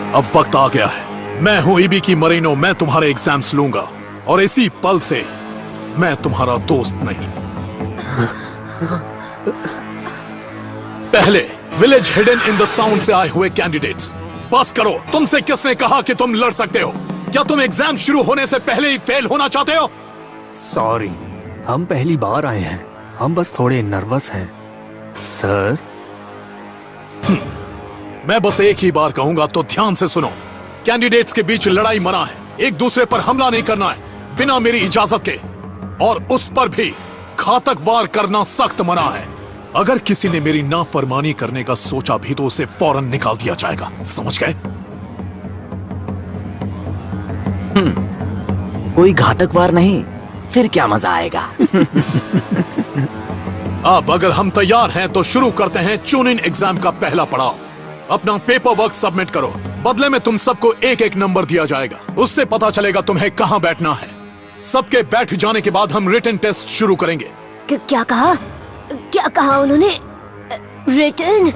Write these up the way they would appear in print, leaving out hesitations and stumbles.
अब वक्त आ गया है। मैं हूं इबिकी मरीनो, मैं तुम्हारे एग्जाम्स लूंगा और इसी पल से मैं तुम्हारा दोस्त नहीं। पहले village hidden in the sound से आए हुए कैंडिडेट्स, बस करो। तुमसे किसने कहा कि तुम लड़ सकते हो? क्या तुम एग्जाम शुरू होने से पहले ही फेल होना चाहते हो? सॉरी, हम पहली बार आए हैं, हम बस थोड़े नर्वस हैं सर। मैं बस एक ही बार कहूंगा तो ध्यान से सुनो। कैंडिडेट्स के बीच लड़ाई मना है, एक दूसरे पर हमला नहीं करना है बिना मेरी इजाजत के, और उस पर भी घातक वार करना सख्त मना है। अगर किसी ने मेरी नाफरमानी करने का सोचा भी तो उसे फौरन निकाल दिया जाएगा, समझ गए? कोई घातक वार नहीं, फिर क्या मजा आएगा? अब अगर हम तैयार हैं तो शुरू करते हैं ट्यून इन एग्जाम का पहला पड़ाव। अपना पेपर वर्क सबमिट करो, बदले में तुम सबको एक एक नंबर दिया जाएगा, उससे पता चलेगा तुम्हें कहां बैठना है। सबके बैठ जाने के बाद हम रिटन टेस्ट शुरू करेंगे। क्या कहा? क्या कहा उन्होंने? रिटन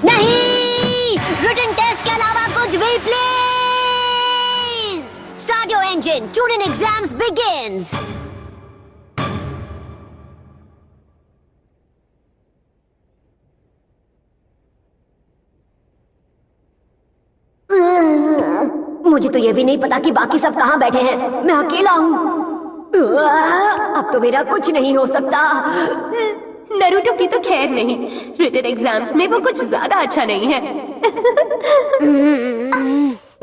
नहीं, रिटन टेस्ट के अलावा कुछ भी please. Start your engine, tune in exams begins. मुझे तो यह भी नहीं पता कि बाकी सब कहां बैठे हैं, मैं अकेला हूं। अब तो मेरा कुछ नहीं हो सकता। नरूटो की तो खैर नहीं, रिटन एग्जाम्स में वो कुछ ज्यादा अच्छा नहीं है।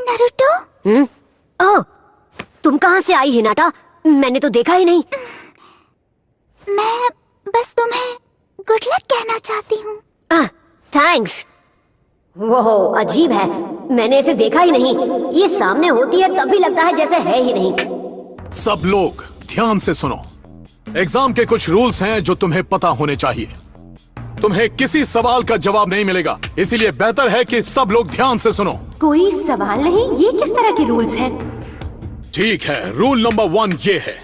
नरूटो? ओह, तुम कहां से आई हिनाटा? मैंने तो देखा ही नहीं। मैं बस तुम्हें गुड लक कहना चाहती हूँ। थैंक्स। वो अजीब है, मैंने इसे देखा ही नहीं। ये सामने होती है तब भी लगता है जैसे है ही नहीं। सब लोग ध्यान से सुनो। एग्जाम के कुछ रूल्स हैं जो तुम्हें पता होने चाहिए। तुम्हें किसी सवाल का जवाब नहीं मिलेगा, इसीलिए बेहतर है कि सब लोग ध्यान से सुनो। कोई सवाल नहीं? ये किस तरह के रूल्स हैं? ठीक है, रूल नंबर 1 ये है।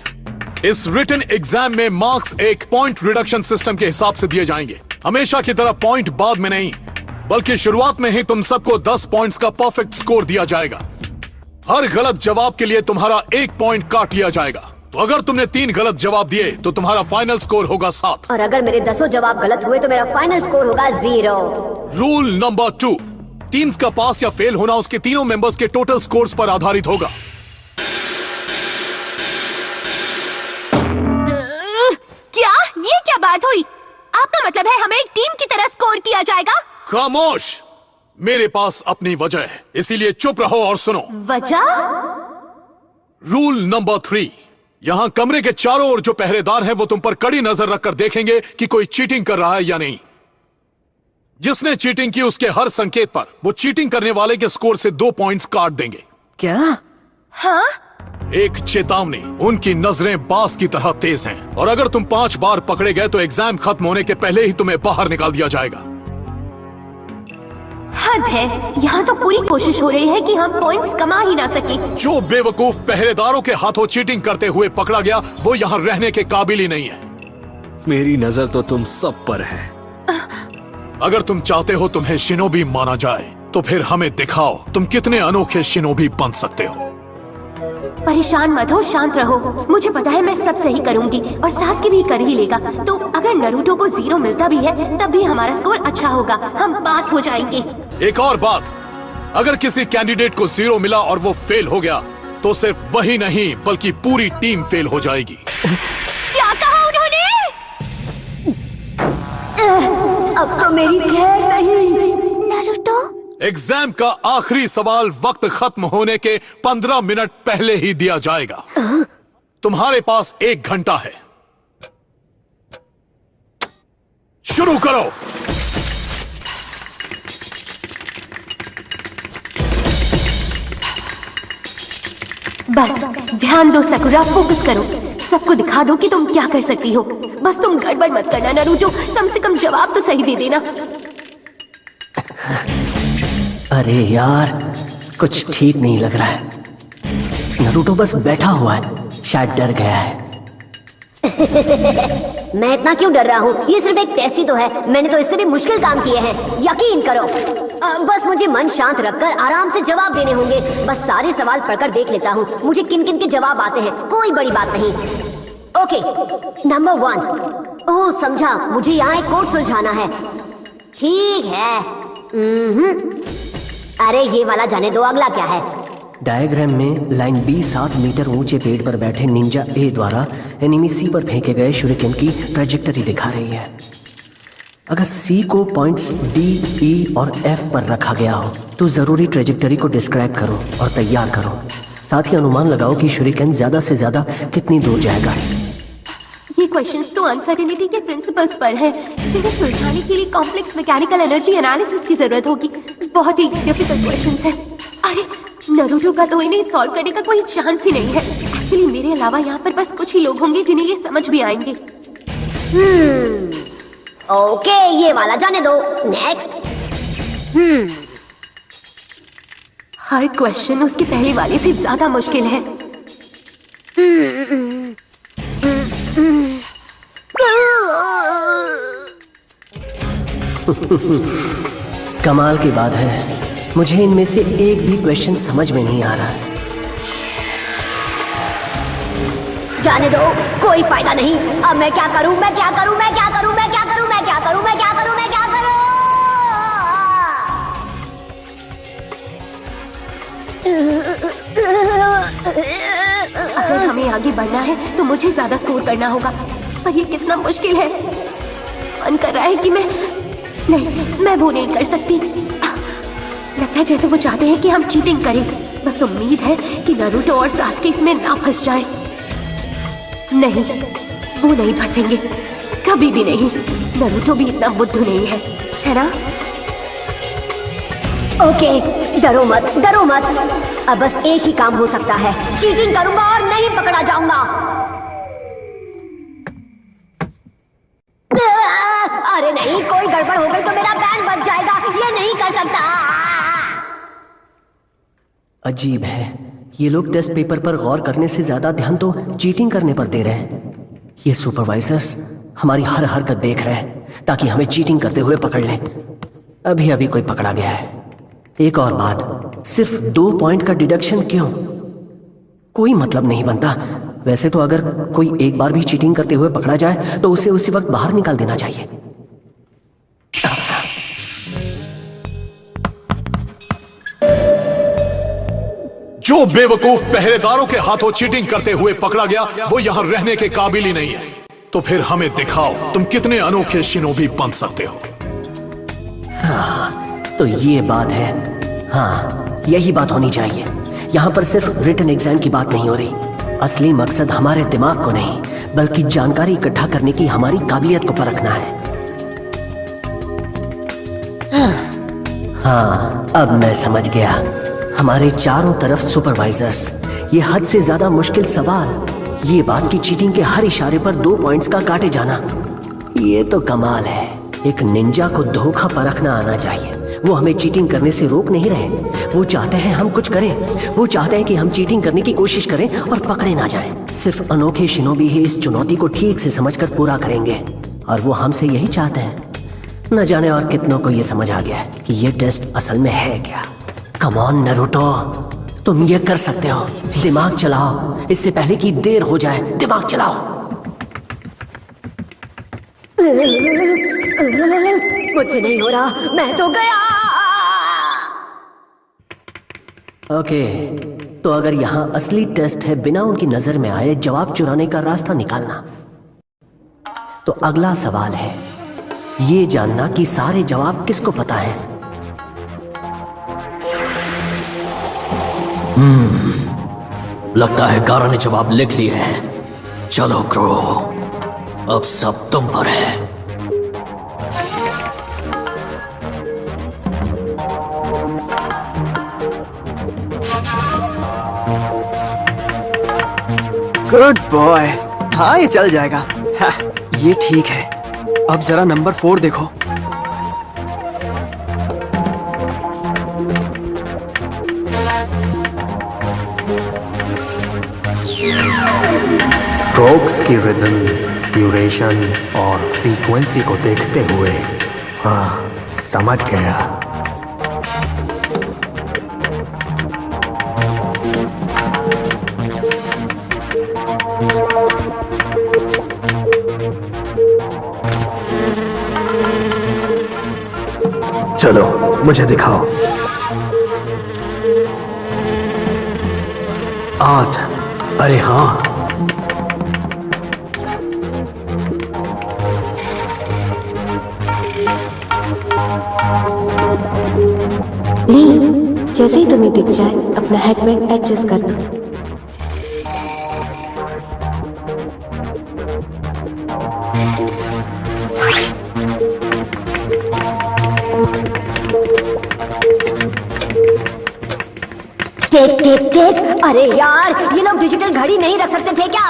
इस रिटन एग्जाम में मार्क्स एक पॉइंट रिडक्शन सिस्टम के हिसाब से दिए जाएंगे। हमेशा की तरह पॉइंट बाद में नहीं, बल्कि शुरुआत में ही तुम सबको 10 पॉइंट्स का परफेक्ट स्कोर दिया जाएगा। हर गलत जवाब के लिए तुम्हारा 1 पॉइंट काट लिया जाएगा। तो अगर तुमने 3 गलत जवाब दिए तो तुम्हारा फाइनल स्कोर होगा 7। और अगर मेरे 10 जवाब गलत हुए तो मेरा फाइनल स्कोर होगा 0। रूल नंबर 2, टीम्स का पास या फेल होना उसके तीनों मेंबर्स के टोटल स्कोर्स पर आधारित होगा। क्या? ये क्या बात हुई? आपका मतलब है हमें एक टीम की तरह स्कोर किया जाएगा? खामोश, मेरे पास अपनी वजह है, इसीलिए चुप रहो और सुनो। वजह? रूल नंबर 3, यहाँ कमरे के चारों ओर जो पहरेदार हैं वो तुम पर कड़ी नजर रखकर देखेंगे कि कोई चीटिंग कर रहा है या नहीं। जिसने चीटिंग की उसके हर संकेत पर वो चीटिंग करने वाले के स्कोर से 2 पॉइंट्स काट देंगे। क्या? हाँ? एक चेतावनी, उनकी नजरें बाज की तरह तेज हैं और अगर तुम 5 बार पकड़े गए तो एग्जाम खत्म होने के पहले ही तुम्हें बाहर निकाल दिया जाएगा। हद है, यहाँ तो पूरी कोशिश हो रही है कि हम पॉइंट्स कमा ही ना सके। जो बेवकूफ पहरेदारों के हाथों चीटिंग करते हुए पकड़ा गया वो यहाँ रहने के काबिल ही नहीं है। मेरी नजर तो तुम सब पर है। अगर तुम चाहते हो तुम्हें शिनोबी माना जाए तो फिर हमें दिखाओ तुम कितने अनोखे शिनोबी बन सकते हो। परेशान मत हो, शांत रहो। मुझे पता है मैं सब सही करूंगी और सास्के भी कर ही लेगा। तो अगर नरूटो को 0 मिलता भी है तब भी हमारा स्कोर अच्छा होगा, हम पास हो जाएंगे। एक और बात, अगर किसी कैंडिडेट को 0 मिला और वो फेल हो गया तो सिर्फ वही नहीं बल्कि पूरी टीम फेल हो जाएगी। क्या कहा उन्होंने? अब तो मेरी खैर नहीं। नारुतो? एग्जाम का आखिरी सवाल वक्त खत्म होने के 15 मिनट पहले ही दिया जाएगा। तुम्हारे पास 1 घंटा है, शुरू करो। बस ध्यान दो सकुरा, फोकस करो। सबको दिखा दो कि तुम क्या कर सकती हो। बस तुम गड़बड़ मत करना नारुतो, कम से कम जवाब तो सही दे देना। अरे यार, कुछ ठीक नहीं लग रहा है। नारुतो बस बैठा हुआ है, शायद डर गया है। मैं इतना क्यों डर रहा हूँ? ये सिर्फ एक टेस्ट ही तो है, मैंने तो इससे भी मुश्किल काम किए हैं, यकीन करो। बस मुझे मन शांत रखकर आराम से जवाब देने होंगे। बस सारे सवाल पढ़कर देख लेता हूँ मुझे किन किन के जवाब आते हैं, कोई बड़ी बात नहीं। Okay, number 1। ओह समझा, मुझे यहाँ एक कोड सुलझाना है। ठीक है। अरे ये वाला जाने दो, अगला क्या है? डायग्राम में लाइन बी 7 मीटर ऊंचे पेड़ पर बैठे निंजा ए द्वारा एनिमी सी पर फेंके गए शूरिकेन की ट्रेजेक्टरी दिखा रही है। अगर सी को पॉइंट्स डी, ई और एफ पर रखा गया हो तो जरूरी ट्रेजेक्टरी को डिस्क्राइब करो और तैयार करो। साथ ही अनुमान लगाओ कि शूरिकेन ज्यादा से ज्यादा कितनी दूर जाएगा। ये क्वेश्चंस तो अनसर्टेनिटी के प्रिंसिपल्स पर हैं, जिन्हें सुलझाने के लिए कॉम्प्लेक्स मैकेनिकल एनर्जी एनालिसिस की जरूरत होगी। बहुत ही डिफिकल्ट क्वेश्चंस हैं। अरे नरूटो का तो इन्हें सॉल्व करने का कोई चांस ही नहीं है। एक्चुअली मेरे अलावा यहाँ पर बस कुछ ही लोग होंगे जिन्हें ये समझ भी आएंगे। ओके, ये वाला जाने दो। नेक्स्ट। हर क्वेश्चन उसके पहले वाले से ज्यादा मुश्किल है। कमाल की बात है, मुझे इनमें से एक भी क्वेश्चन समझ में नहीं आ रहा है। जाने दो, कोई फायदा नहीं। अब मैं क्या करूं, मैं क्या करूं, मैं क्या करूं, मैं क्या करूं, मैं क्या करूं, मैं क्या करूं, मैं क्या करूं? अगर हमें आगे बढ़ना है तो मुझे ज्यादा स्कोर करना होगा, पर ये कितना मुश्किल है। मन कर रहा है कि मैं वो नहीं कर सकती। लगता है जैसे वो चाहते हैं कि हम चीटिंग करें। बस उम्मीद है कि नारुतो और सास्के इसमें ना फंस जाएं। नहीं, वो नहीं फंसेंगे, कभी भी नहीं। नारुतो भी इतना बुद्धू नहीं है ना? ओके, डरो मत, डरो मत। अब बस एक ही काम हो सकता है, चीटिंग करूंगा और नहीं पकड़ा जाऊंगा। अरे नहीं, कोई गड़बड़ हो गई तो मेरा बैंड बच जाएगा। ये नहीं कर सकता। अजीब है, ये लोग टेस्ट पेपर पर गौर करने से ज्यादा ध्यान तो चीटिंग करने पर दे रहे हैं। ये सुपरवाइजर्स हमारी हर हरकत देख रहे हैं ताकि हमें चीटिंग करते हुए पकड़ लें। अभी अभी कोई पकड़ा गया है। एक और बात, सिर्फ 2 पॉइंट का डिडक्शन क्यों? कोई मतलब नहीं बनता। वैसे तो अगर कोई एक बार भी चीटिंग करते हुए पकड़ा जाए तो उसे उसी वक्त बाहर निकाल देना चाहिए। जो बेवकूफ पहरेदारों के हाथों चीटिंग करते हुए पकड़ा गया वो यहां रहने के काबिल ही नहीं है। तो फिर हमें दिखाओ तुम कितने अनोखे शिनोबी बन सकते हो। हाँ, तो ये बात है। हाँ, यही बात होनी चाहिए। यहाँ पर सिर्फ रिटन एग्जाम की बात नहीं हो रही। असली मकसद हमारे दिमाग को नहीं बल्कि जानकारी इकट्ठा करने की हमारी काबिलियत को परखना है। हाँ, अब मैं समझ गया। हमारे चारों तरफ सुपरवाइजर्स, ये हद से ज्यादा मुश्किल सवाल, ये बात की चीटिंग के हर इशारे पर 2 पॉइंट्स का काटे जाना, ये तो कमाल है। एक निंजा को धोखा परखना आना चाहिए। वो हमें चीटिंग करने से रोक नहीं रहे, वो चाहते हैं हम कुछ करें। वो चाहते हैं कि हम चीटिंग करने की कोशिश करें और पकड़े ना जाएं। सिर्फ अनोखे शिनोबी ही इस चुनौती को ठीक से समझकर पूरा करेंगे और वो हमसे यही चाहते हैं। न जाने और कितनों को ये समझ आ गया है कि ये टेस्ट असल में है क्या। कम ऑन नारुतो, तुम ये कर सकते हो। दिमाग चलाओ, इससे पहले कि देर हो जाए। दिमाग चलाओ। मुझसे नहीं हो रहा, मैं तो गया। ओके, तो अगर यहाँ असली टेस्ट है बिना उनकी नजर में आए जवाब चुराने का रास्ता निकालना, तो अगला सवाल है ये जानना कि सारे जवाब किसको पता है। लगता है गारा ने जवाब लिख लिए हैं। चलो क्रो, अब सब तुम पर है। Good boy. हाँ, ये चल जाएगा। हाँ, ये ठीक है। अब जरा नंबर 4 देखो। स्ट्रोक्स की रिदम, ड्यूरेशन और फ्रीक्वेंसी को देखते हुए हाँ, समझ गया। चलो मुझे दिखाओ। 8। अरे हाँ, ली, जैसे ही तुम्हें दिख जाए अपना हेडबैंड एडजस्ट करना। Take take take. अरे यार, ये लोग डिजिटल घड़ी नहीं रख सकते थे क्या?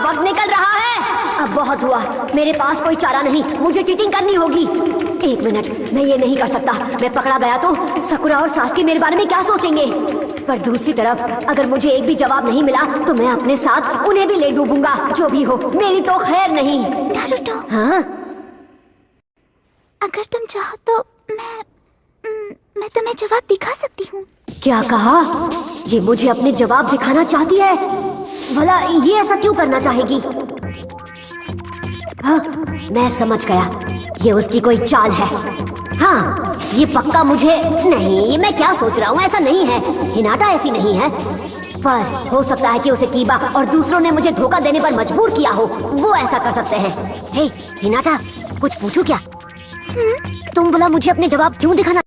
वक्त निकल रहा है। अब बहुत हुआ, मेरे पास कोई चारा नहीं, मुझे चीटिंग करनी होगी। 1 मिनट, मैं ये नहीं कर सकता। मैं पकड़ा गया तो सकुरा और सासकी मेरे बारे में क्या सोचेंगे? पर दूसरी तरफ अगर मुझे एक भी जवाब नहीं मिला तो मैं अपने साथ उन्हें भी ले डूबूंगा। जो भी हो, मेरी तो खैर नहीं। नारुतो, हाँ, अगर तुम चाहो तो मैं तुम्हें जवाब दिखा सकती हूँ। क्या कहा? ये मुझे अपने जवाब दिखाना चाहती है? भला ये ऐसा क्यों करना चाहेगी? हाँ, मैं समझ गया, ये उसकी कोई चाल है। हाँ, ये पक्का मुझे नहीं, ये मैं क्या सोच रहा हूँ, ऐसा नहीं है। हिनाटा ऐसी नहीं है, पर हो सकता है कि उसे कीबा और दूसरों ने मुझे धोखा देने पर मजबूर किया हो। वो ऐसा कर सकते हैं। हे हिनाटा, कुछ पूछूं क्या? तुम भला मुझे अपने जवाब क्यों दिखाना